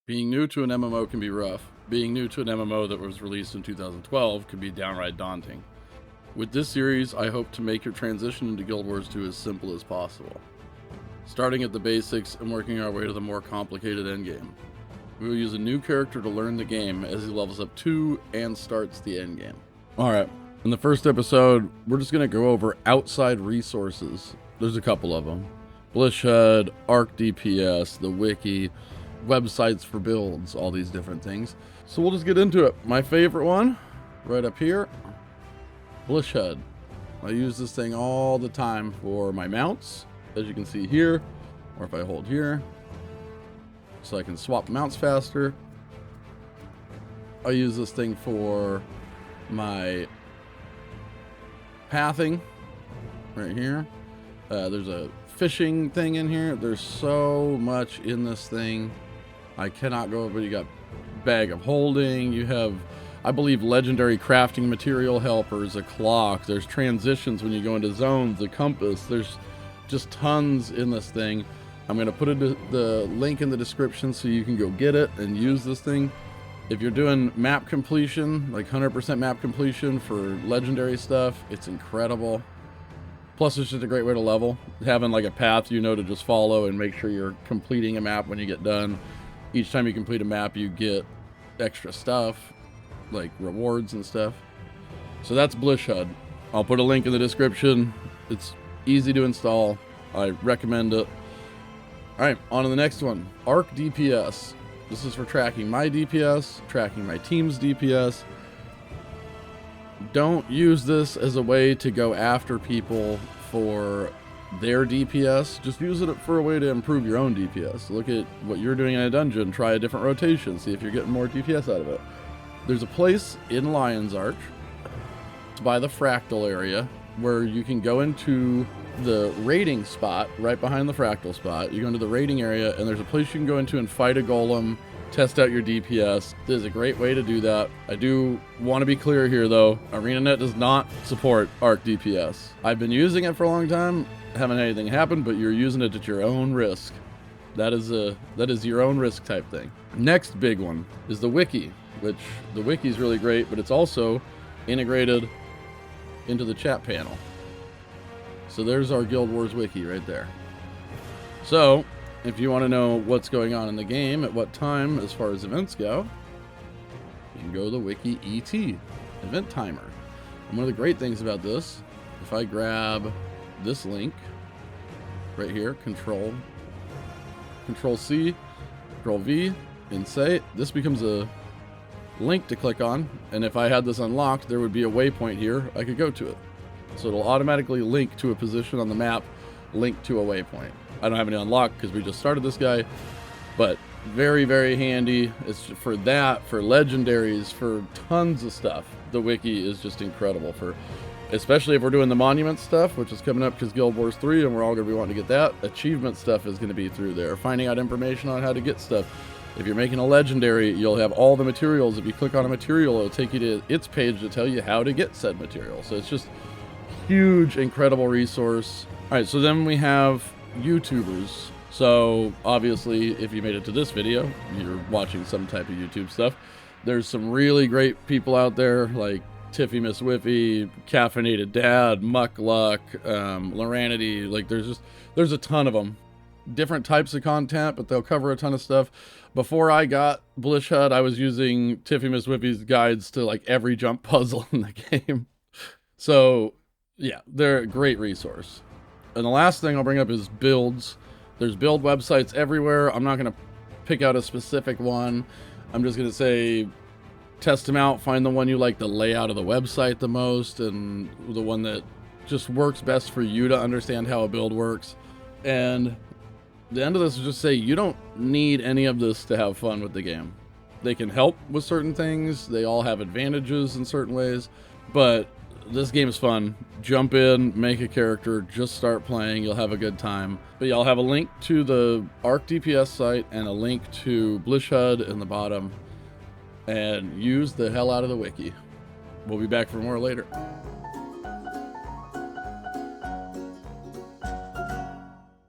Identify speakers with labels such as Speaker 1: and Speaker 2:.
Speaker 1: Being new to an MMO can be rough. Being new to an MMO that was released in 2012 can be downright daunting. With this series, I hope to make your transition into Guild Wars 2 as simple as possible, starting at the basics and working our way to the more complicated endgame. We will use a new character to learn the game as he levels up to and starts the endgame. Alright, in the first episode, we're just going to go over outside resources. There's a couple of them. Blish Hud, Arc DPS, the Wiki, websites for builds, all these different things. So we'll just get into it. My favorite one, right up here, Blish Hud. I use this thing all the time for my mounts, as you can see here, or if I hold here, so I can swap mounts faster. I use this thing for my pathing, right here. There's a fishing thing in here. There's so much in this thing. I cannot go over. You got bag of holding. You have, I believe, legendary crafting material helpers, a clock. There's transitions when you go into zones, a compass. There's just tons in this thing. I'm going to put the link in the description so you can go get it and use this thing. If you're doing map completion, like 100% map completion for legendary stuff, it's incredible. Plus, it's just a great way to level. Having like a path, you know, to just follow and make sure you're completing a map when you get done. Each time you complete a map, you get extra stuff, like rewards and stuff. So that's Blish Hud. I'll put a link in the description. It's easy to install. I recommend it. All right, on to the next one. Arc DPS. This is for tracking my DPS, tracking my team's DPS. Don't use this as a way to go after people for their DPS. Just use it for a way to improve your own DPS. Look at what you're doing in a dungeon. Try a different rotation. See if you're getting more DPS out of it. There's a place in Lion's Arch by the fractal area where you can go into the raiding spot right behind the fractal spot. You go into the raiding area and there's a place you can go into and fight a golem, test out your DPS. This is a great way to do that. I do want to be clear here though, ArenaNet does not support Arc DPS. I've been using it for a long time, haven't had anything happen, but you're using it at your own risk. That is your own risk type thing. Next big one is the Wiki, which the Wiki is really great, but it's also integrated into the chat panel. So there's our Guild Wars Wiki right there. So if you want to know what's going on in the game at what time as far as events go, you can go to the Wiki ET, event timer. And one of the great things about this, if I grab this link right here, Control C, Control V, and say, this becomes a link to click on, and if I had this unlocked, there would be a waypoint here. I could go to it. So it'll automatically link to a position on the map, link to a waypoint. I don't have any unlocked because we just started this guy, but very, very handy. It's for that, for legendaries, for tons of stuff. The Wiki is just incredible for, especially if we're doing the monument stuff, which is coming up because Guild Wars 3, and we're all going to be wanting to get that. Achievement stuff is going to be through there. Finding out information on how to get stuff. If you're making a legendary, you'll have all the materials. If you click on a material, it'll take you to its page to tell you how to get said material. So it's just huge, incredible resource. All right, so then we have YouTubers. So obviously, if you made it to this video, you're watching some type of YouTube stuff. There's some really great people out there like Tiffy Miss Whiffy, Caffeinated Dad, Muck Luck, Loranity. Like there's a ton of them. Different types of content, but they'll cover a ton of stuff. Before I got Blish Hud, I was using Tiffy Miss Whiffy's guides to like every jump puzzle in the game. So yeah, they're a great resource. And the last thing I'll bring up is builds. There's build websites everywhere. I'm not going to pick out a specific one. I'm just going to say test them out, find the one you like the layout of the website the most, and the one that just works best for you to understand how a build works. And the end of this is just say you don't need any of this to have fun with the game. They can help with certain things. They all have advantages in certain ways, but this game is fun. Jump in, make a character, just start playing. You'll have a good time. But y'all have a link to the Arc DPS site and a link to Blish Hud in the bottom. And use the hell out of the Wiki. We'll be back for more later.